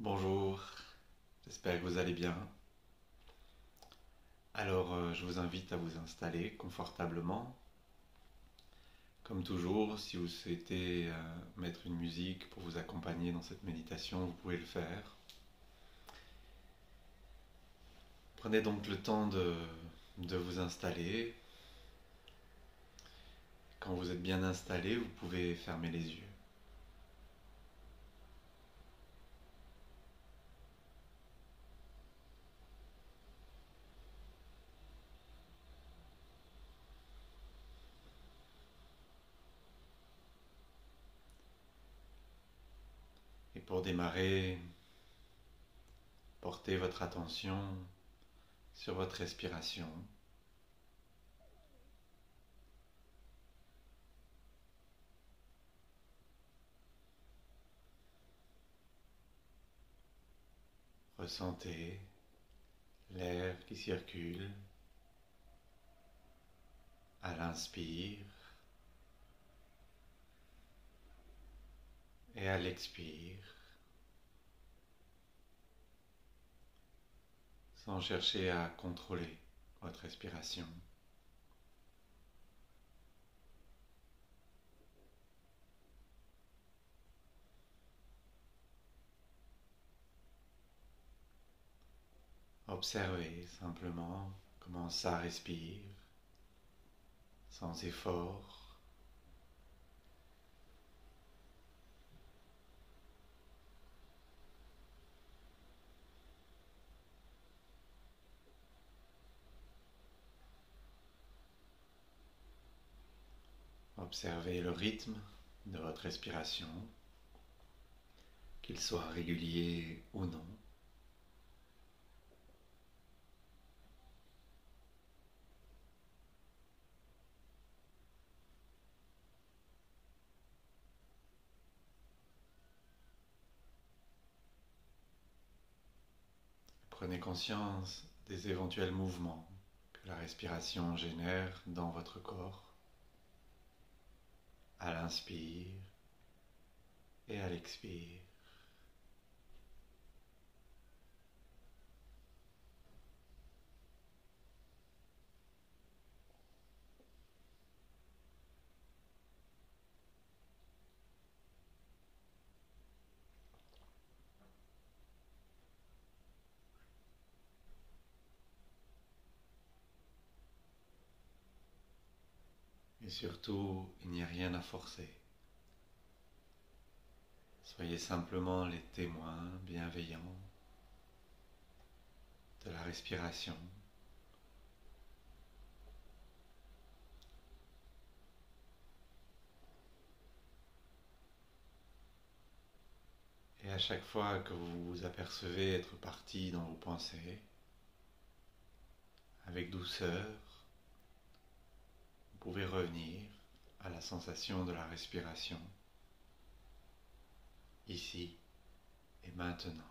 Bonjour, j'espère que vous allez bien. Je vous invite à vous installer confortablement. Comme toujours, si vous souhaitez mettre une musique pour vous accompagner dans cette méditation, vous pouvez le faire. Prenez donc le temps de vous installer. Quand vous êtes bien installé, vous pouvez fermer les yeux. Et pour démarrer, portez votre attention sur votre respiration. Ressentez l'air qui circule à l'inspire et à l'expire, sans chercher à contrôler votre respiration. Observez simplement comment ça respire, sans effort. Observez le rythme de votre respiration, qu'il soit régulier ou non. Prenez conscience des éventuels mouvements que la respiration génère dans votre corps, à l'inspire et à l'expire. Et surtout, il n'y a rien à forcer. Soyez simplement les témoins bienveillants de la respiration. Et à chaque fois que vous vous apercevez être parti dans vos pensées, avec douceur, vous pouvez revenir à la sensation de la respiration, ici et maintenant.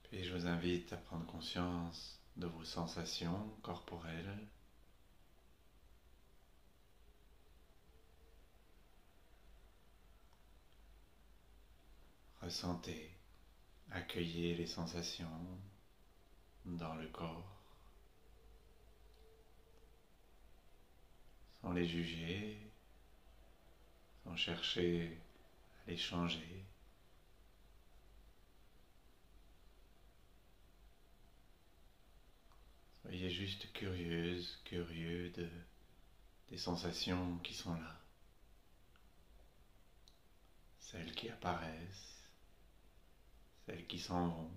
Puis je vous invite à prendre conscience de vos sensations corporelles. Ressentez, accueillez les sensations dans le corps, sans les juger, sans chercher à les changer. Soyez juste curieuse, curieux des sensations qui sont là, celles qui apparaissent, celles qui s'en vont.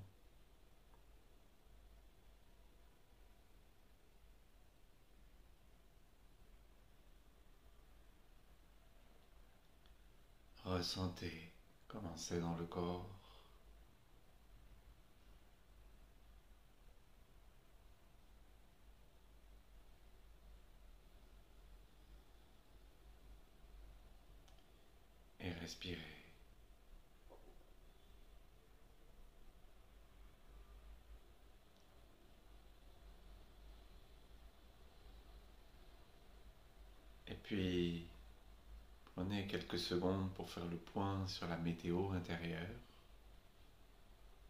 Ressentez comment c'est dans le corps. Et respirez. puis prenez quelques secondes pour faire le point sur la météo intérieure,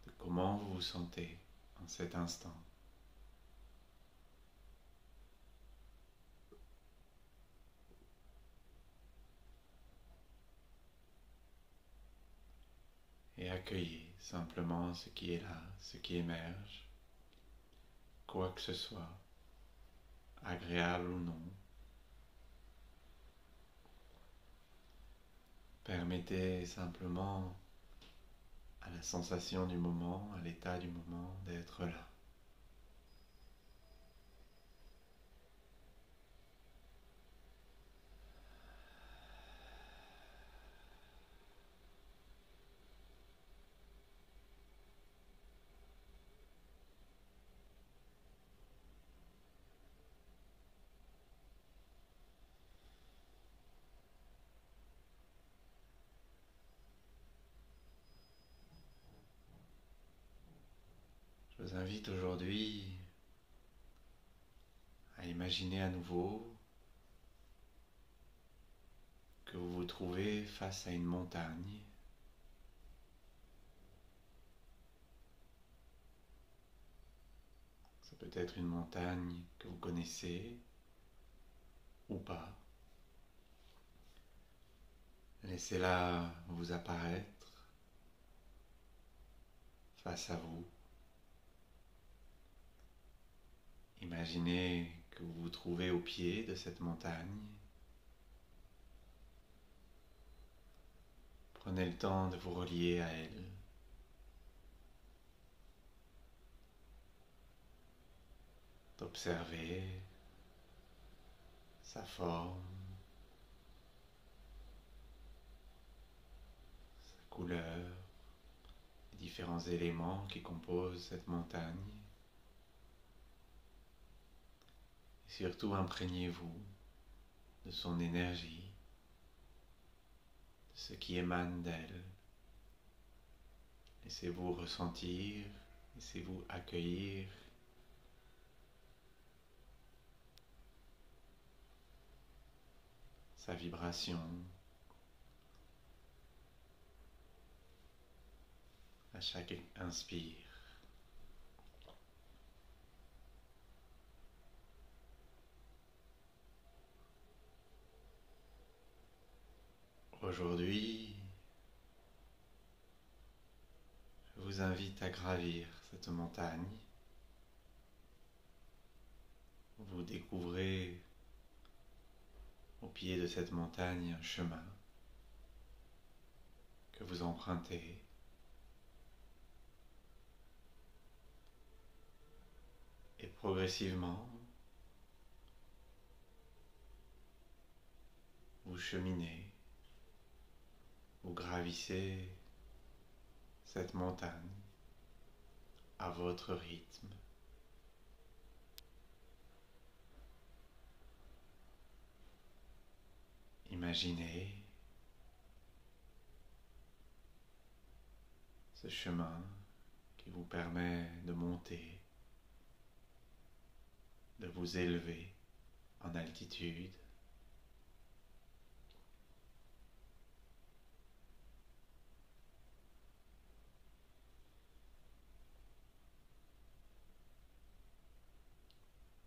de comment vous vous sentez en cet instant. Et accueillez simplement ce qui est là, ce qui émerge, quoi que ce soit, agréable ou non. Permettez simplement à la sensation du moment, à l'état du moment, d'être là. Je vous invite aujourd'hui à imaginer à nouveau que vous vous trouvez face à une montagne. Ça peut être une montagne que vous connaissez ou pas. Laissez-la vous apparaître face à vous. Imaginez que vous vous trouvez au pied de cette montagne. Prenez le temps de vous relier à elle. D'observer sa forme, sa couleur, les différents éléments qui composent cette montagne. Et surtout, imprégnez-vous de son énergie, de ce qui émane d'elle. Laissez-vous ressentir, laissez-vous accueillir sa vibration à chaque inspire. Aujourd'hui, je vous invite à gravir cette montagne. Vous découvrez au pied de cette montagne un chemin que vous empruntez. Et progressivement, vous cheminez, vous gravissez cette montagne à votre rythme. Imaginez ce chemin qui vous permet de monter, de vous élever en altitude.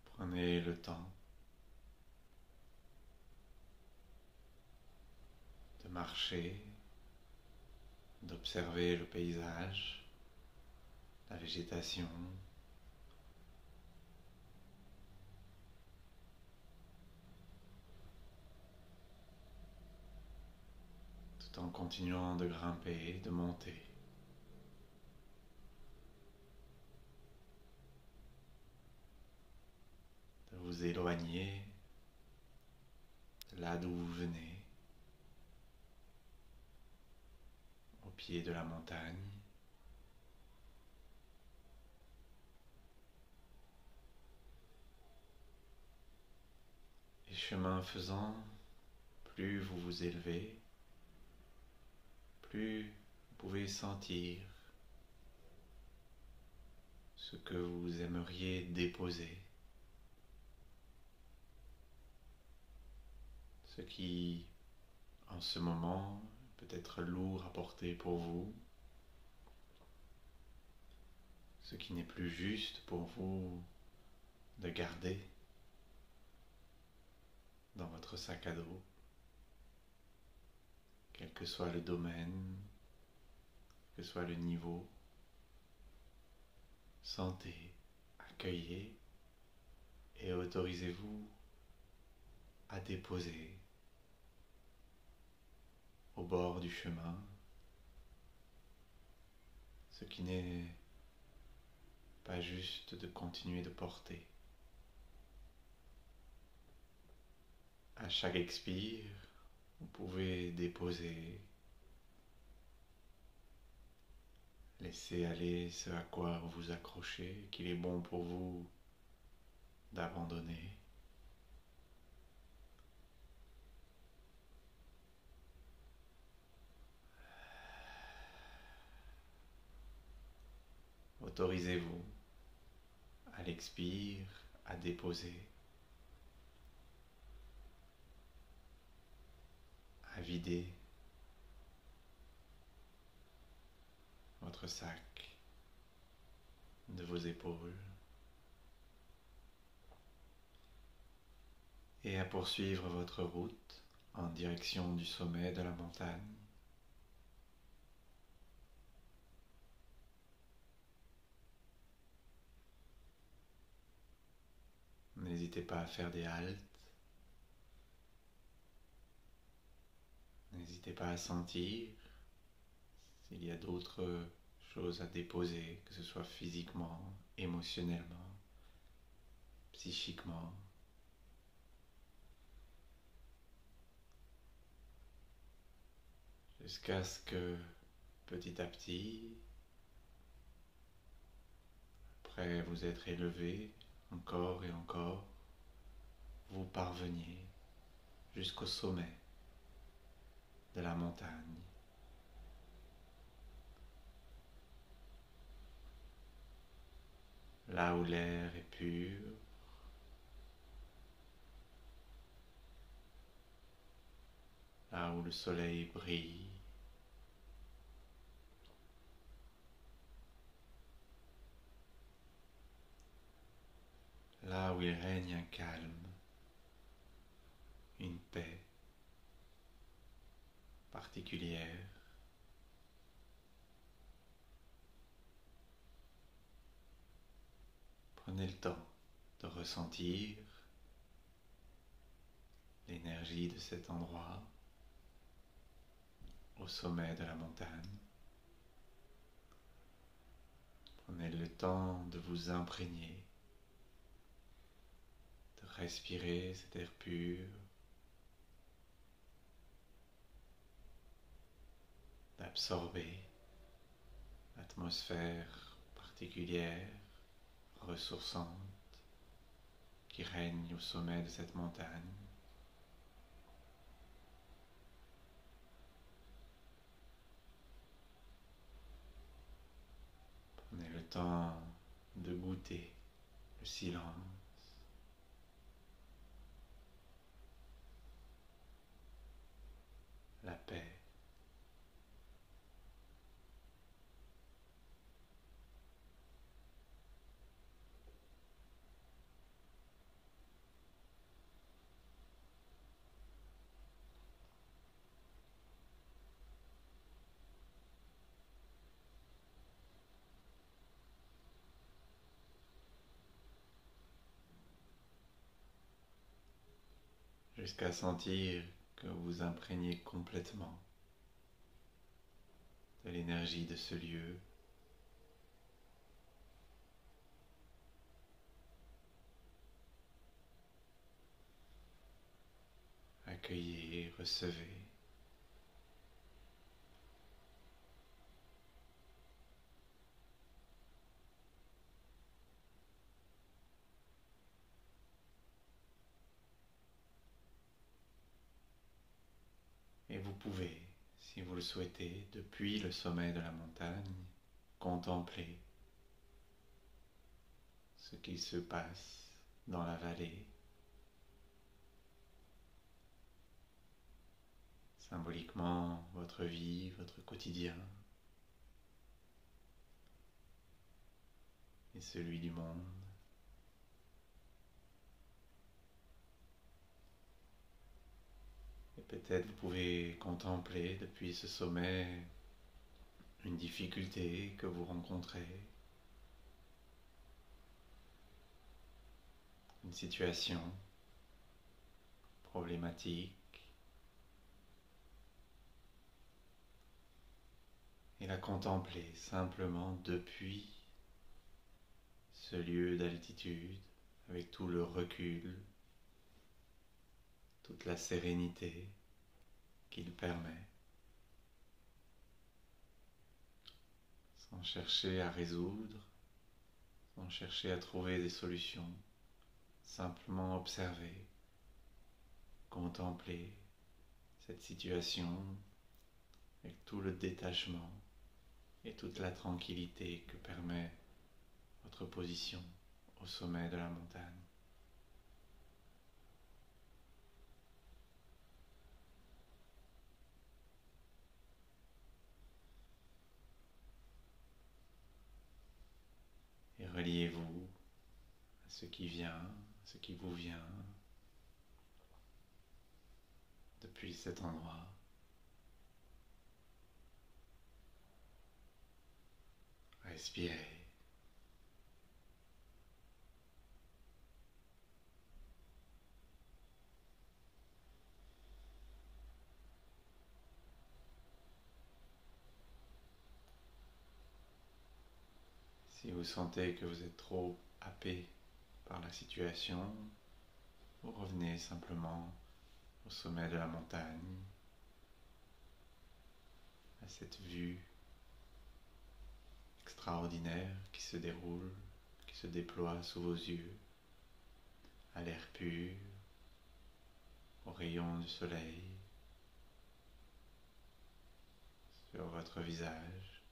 Prenez le temps de marcher, d'observer le paysage, la végétation, tout en continuant de grimper, de monter. De vous éloigner de là d'où vous venez, au pied de la montagne. Et chemin faisant, plus vous vous élevez, plus vous pouvez sentir ce que vous aimeriez déposer ce qui, en ce moment, peut être lourd à porter pour vous, ce qui n'est plus juste pour vous de garder dans votre sac à dos, quel que soit le domaine, que soit le niveau. Sentez, accueillez et autorisez-vous à déposer au bord du chemin ce qui n'est pas juste de continuer de porter. À chaque expire, vous pouvez déposer, laisser aller ce à quoi vous vous accrochez, qu'il est bon pour vous d'abandonner. Autorisez-vous à l'expire à déposer, à vider votre sac de vos épaules et à poursuivre votre route en direction du sommet de la montagne. N'hésitez pas à faire des haltes. N'hésitez pas à sentir s'il y a d'autres choses à déposer, que ce soit physiquement, émotionnellement, psychiquement. Jusqu'à ce que, petit à petit, après vous être élevé encore et encore, vous parveniez jusqu'au sommet de la montagne. Là où l'air est pur, là où le soleil brille, là où il règne un calme, une paix particulière. Prenez le temps de ressentir l'énergie de cet endroit au sommet de la montagne. Prenez le temps de vous imprégner, de respirer cet air pur, d'absorber l'atmosphère particulière, ressourçante, qui règne au sommet de cette montagne. Prenez le temps de goûter le silence, la paix. Jusqu'à sentir que vous vous imprégnez complètement de l'énergie de ce lieu. Accueillez, recevez. Et vous pouvez, si vous le souhaitez, depuis le sommet de la montagne, contempler ce qui se passe dans la vallée. symboliquement votre vie, votre quotidien et celui du monde. Et peut-être vous pouvez contempler depuis ce sommet une difficulté que vous rencontrez, une situation problématique, et la contempler simplement depuis ce lieu d'altitude, avec tout le recul, toute la sérénité qu'il permet, sans chercher à résoudre, sans chercher à trouver des solutions, simplement observer, contempler cette situation avec tout le détachement et toute la tranquillité que permet votre position au sommet de la montagne. Et reliez-vous à ce qui vient, à ce qui vous vient depuis cet endroit. Respirez. Si vous sentez que vous êtes trop happé par la situation, vous revenez simplement au sommet de la montagne, à cette vue extraordinaire qui se déroule, qui se déploie sous vos yeux, à l'air pur, aux rayons du soleil, sur votre visage.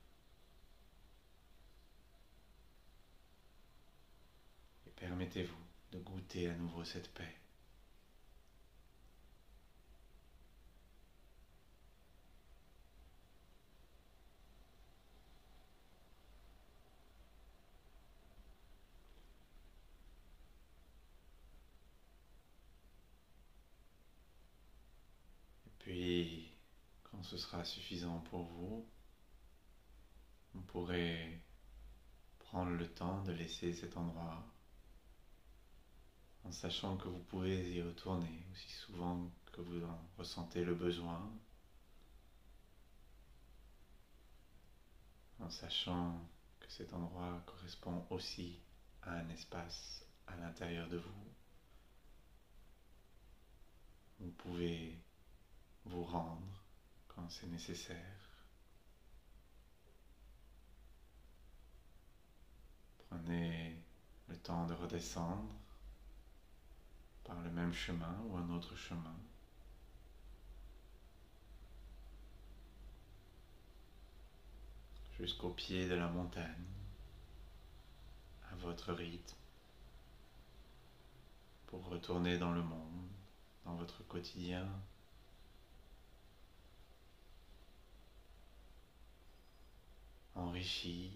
Et permettez-vous de goûter à nouveau cette paix. Puis, quand ce sera suffisant pour vous, vous pourrez prendre le temps de laisser cet endroit en sachant que vous pouvez y retourner aussi souvent que vous en ressentez le besoin, en sachant que cet endroit correspond aussi à un espace à l'intérieur de vous. Vous pouvez vous rendre quand c'est nécessaire. Prenez le temps de redescendre par le même chemin ou un autre chemin. Jusqu'au pied de la montagne, à votre rythme, pour retourner dans le monde, dans votre quotidien, enrichi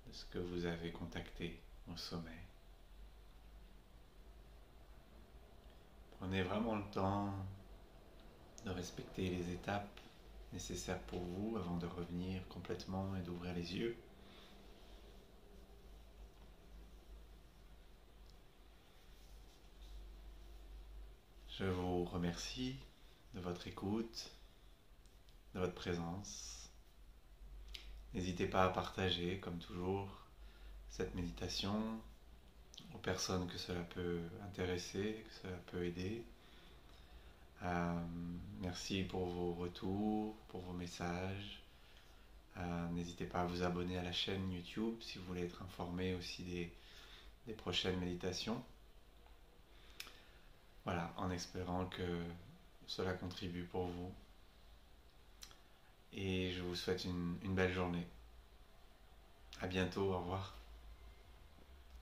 de ce que vous avez contacté au sommet. Prenez vraiment le temps de respecter les étapes nécessaires pour vous avant de revenir complètement et d'ouvrir les yeux. Je vous remercie de votre écoute, de votre présence. N'hésitez pas à partager, comme toujours, cette méditation aux personnes que cela peut intéresser, que cela peut aider. Merci pour vos retours, pour vos messages. N'hésitez pas à vous abonner à la chaîne YouTube si vous voulez être informé aussi des prochaines méditations. Voilà, en espérant que cela contribue pour vous. Et je vous souhaite une belle journée. À bientôt, au revoir.